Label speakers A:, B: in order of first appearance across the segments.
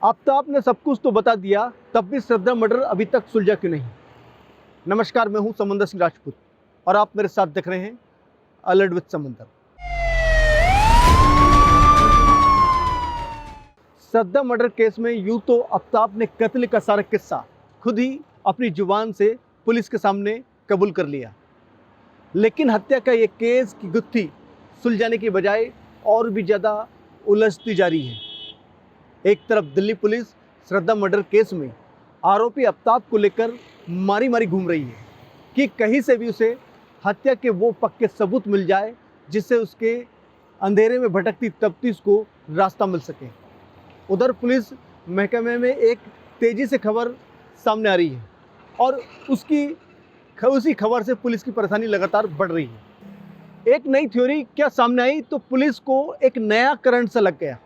A: आफ्ताब ने सब कुछ तो बता दिया, तब भी श्रद्धा मर्डर अभी तक सुलझा क्यों नहीं। नमस्कार, मैं हूं समंदर सिंह राजपूत और आप मेरे साथ देख रहे हैं अलर्ट विद समंदर। श्रद्धा मर्डर केस में यूं तो आफ्ताब ने कत्ल का सारा किस्सा खुद ही अपनी जुबान से पुलिस के सामने कबूल कर लिया, लेकिन हत्या का ये केस की गुत्थी सुलझाने की बजाय और भी ज़्यादा उलझती जा रही है। एक तरफ दिल्ली पुलिस श्रद्धा मर्डर केस में आरोपी आफ्ताब को लेकर मारी मारी घूम रही है कि कहीं से भी उसे हत्या के वो पक्के सबूत मिल जाए जिससे उसके अंधेरे में भटकती तफ्तीश को रास्ता मिल सके। उधर पुलिस महकमे में एक तेज़ी से खबर सामने आ रही है और उसी खबर से पुलिस की परेशानी लगातार बढ़ रही है। एक नई थ्योरी क्या सामने आई तो पुलिस को एक नया करंट सा लग गया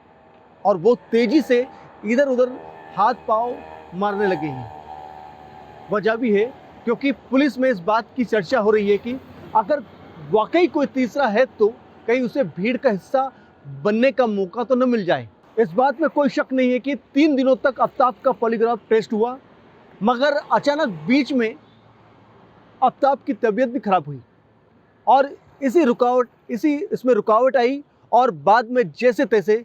A: और वो तेज़ी से इधर उधर हाथ पांव मारने लगे हैं। वजह भी है क्योंकि पुलिस में इस बात की चर्चा हो रही है कि अगर वाकई कोई तीसरा है तो कहीं उसे भीड़ का हिस्सा बनने का मौका तो न मिल जाए। इस बात में कोई शक नहीं है कि 3 दिनों तक आफ्ताब का पॉलीग्राफ टेस्ट हुआ, मगर अचानक बीच में आफ्ताब की तबीयत भी खराब हुई और इसमें रुकावट आई और बाद में जैसे तैसे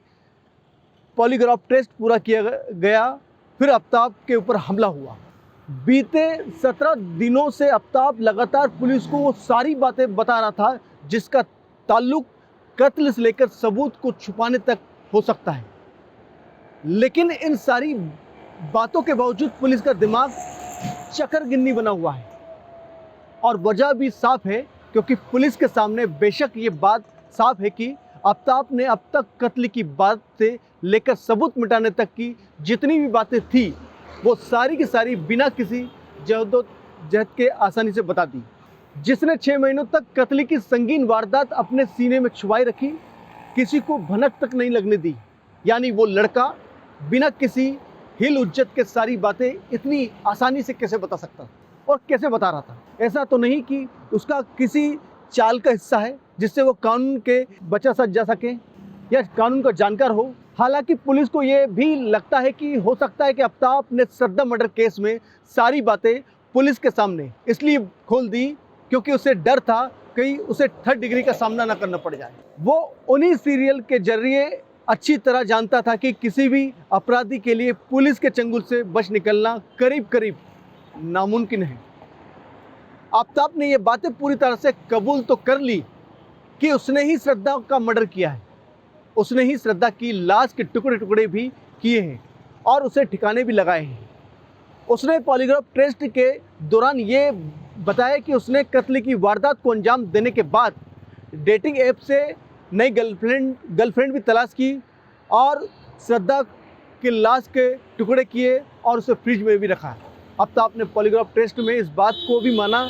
A: पॉलीग्राफ टेस्ट पूरा किया गया, फिर आफ्ताब के ऊपर हमला हुआ। बीते 17 दिनों से आफ्ताब लगातार पुलिस को वो सारी बातें बता रहा था जिसका ताल्लुक कत्ल से लेकर सबूत को छुपाने तक हो सकता है, लेकिन इन सारी बातों के बावजूद पुलिस का दिमाग चक्करगिन्नी बना हुआ है। और वजह भी साफ है क्योंकि पुलिस के सामने बेशक ये बात साफ है कि आफ्ताब ने अब तक कत्ल की बात से लेकर सबूत मिटाने तक की जितनी भी बातें थी वो सारी की सारी बिना किसी जहद के आसानी से बता दी। जिसने 6 महीनों तक कत्ल की संगीन वारदात अपने सीने में छुपाई रखी, किसी को भनक तक नहीं लगने दी, यानी वो लड़का बिना किसी हिल हुज्जत के सारी बातें इतनी आसानी से कैसे बता सकता और कैसे बता रहा था। ऐसा तो नहीं कि उसका किसी चाल का हिस्सा है जिससे वो कानून के बचा सच जा सके या कानून का जानकार हो। हालांकि पुलिस को ये भी लगता है कि हो सकता है कि आफ्ताब ने श्रद्धा मर्डर केस में सारी बातें पुलिस के सामने इसलिए खोल दी क्योंकि उसे डर था कहीं उसे 3rd डिग्री का सामना ना करना पड़ जाए। वो उन्हीं सीरियल के जरिए अच्छी तरह जानता था कि किसी भी अपराधी के लिए पुलिस के चंगुल से बच निकलना करीब करीब नामुमकिन है। आफ्ताब ने ये बातें पूरी तरह से कबूल तो कर ली कि उसने ही श्रद्धा का मर्डर किया है, उसने ही श्रद्धा की लाश के टुकड़े टुकड़े भी किए हैं और उसे ठिकाने भी लगाए हैं। उसने पॉलीग्राफ टेस्ट के दौरान ये बताया कि उसने कत्ल की वारदात को अंजाम देने के बाद डेटिंग ऐप से नई गर्लफ्रेंड भी तलाश की और श्रद्धा के लाश के टुकड़े किए और उसे फ्रिज में भी रखा। आफ्ताब ने पॉलीग्राफ टेस्ट में इस बात को भी माना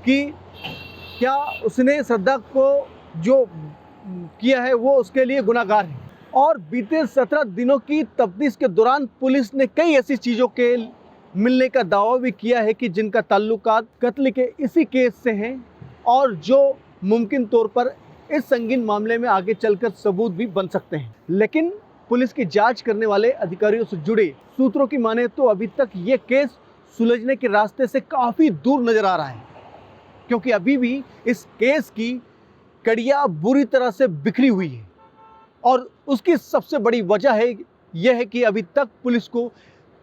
A: कि क्या उसने श्रद्धा को जो किया है वो उसके लिए गुनाहगार है। और बीते 17 दिनों की तफ्तीश के दौरान पुलिस ने कई ऐसी चीज़ों के मिलने का दावा भी किया है कि जिनका ताल्लुकात कत्ल के इसी केस से हैं और जो मुमकिन तौर पर इस संगीन मामले में आगे चलकर सबूत भी बन सकते हैं। लेकिन पुलिस की जांच करने वाले अधिकारियों से जुड़े सूत्रों की माने तो अभी तक ये केस सुलझने के रास्ते से काफ़ी दूर नज़र आ रहा है, क्योंकि अभी भी इस केस की कड़ियाँ बुरी तरह से बिखरी हुई है और उसकी सबसे बड़ी वजह है यह है कि अभी तक पुलिस को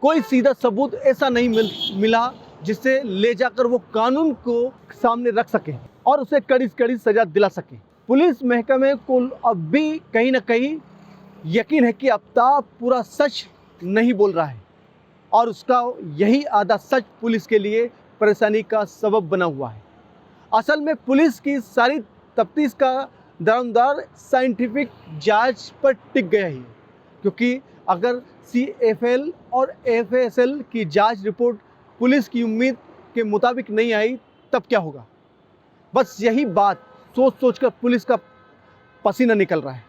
A: कोई सीधा सबूत ऐसा नहीं मिला जिससे ले जाकर वो कानून को सामने रख सके और उसे कड़ी से कड़ी सजा दिला सके। पुलिस महकमे को अब भी कहीं ना कहीं यकीन है कि आफ्ताब पूरा सच नहीं बोल रहा है और उसका यही आधा सच पुलिस के लिए परेशानी का सबब बना हुआ है। असल में पुलिस की सारी तफ्तीश का दारोमदार साइंटिफिक जांच पर टिक गया है, क्योंकि अगर CFL और FSL की जांच रिपोर्ट पुलिस की उम्मीद के मुताबिक नहीं आई तब क्या होगा। बस यही बात सोच कर पुलिस का पसीना निकल रहा है।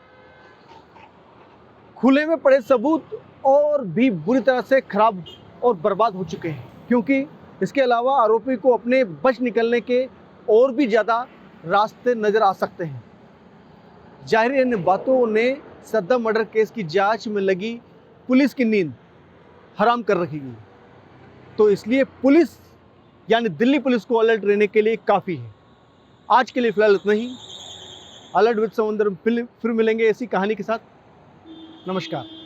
A: खुले में पड़े सबूत और भी बुरी तरह से खराब और बर्बाद हो चुके हैं, क्योंकि इसके अलावा आरोपी को अपने बच निकलने के और भी ज़्यादा रास्ते नज़र आ सकते हैं। जाहिर है इन बातों ने श्रद्धा मर्डर केस की जांच में लगी पुलिस की नींद हराम कर रखी गई। तो इसलिए पुलिस यानी दिल्ली पुलिस को अलर्ट रहने के लिए काफ़ी है। आज के लिए फ़िलहाल इतना ही। अलर्ट विद समुंदर फिर मिलेंगे ऐसी कहानी के साथ। नमस्कार।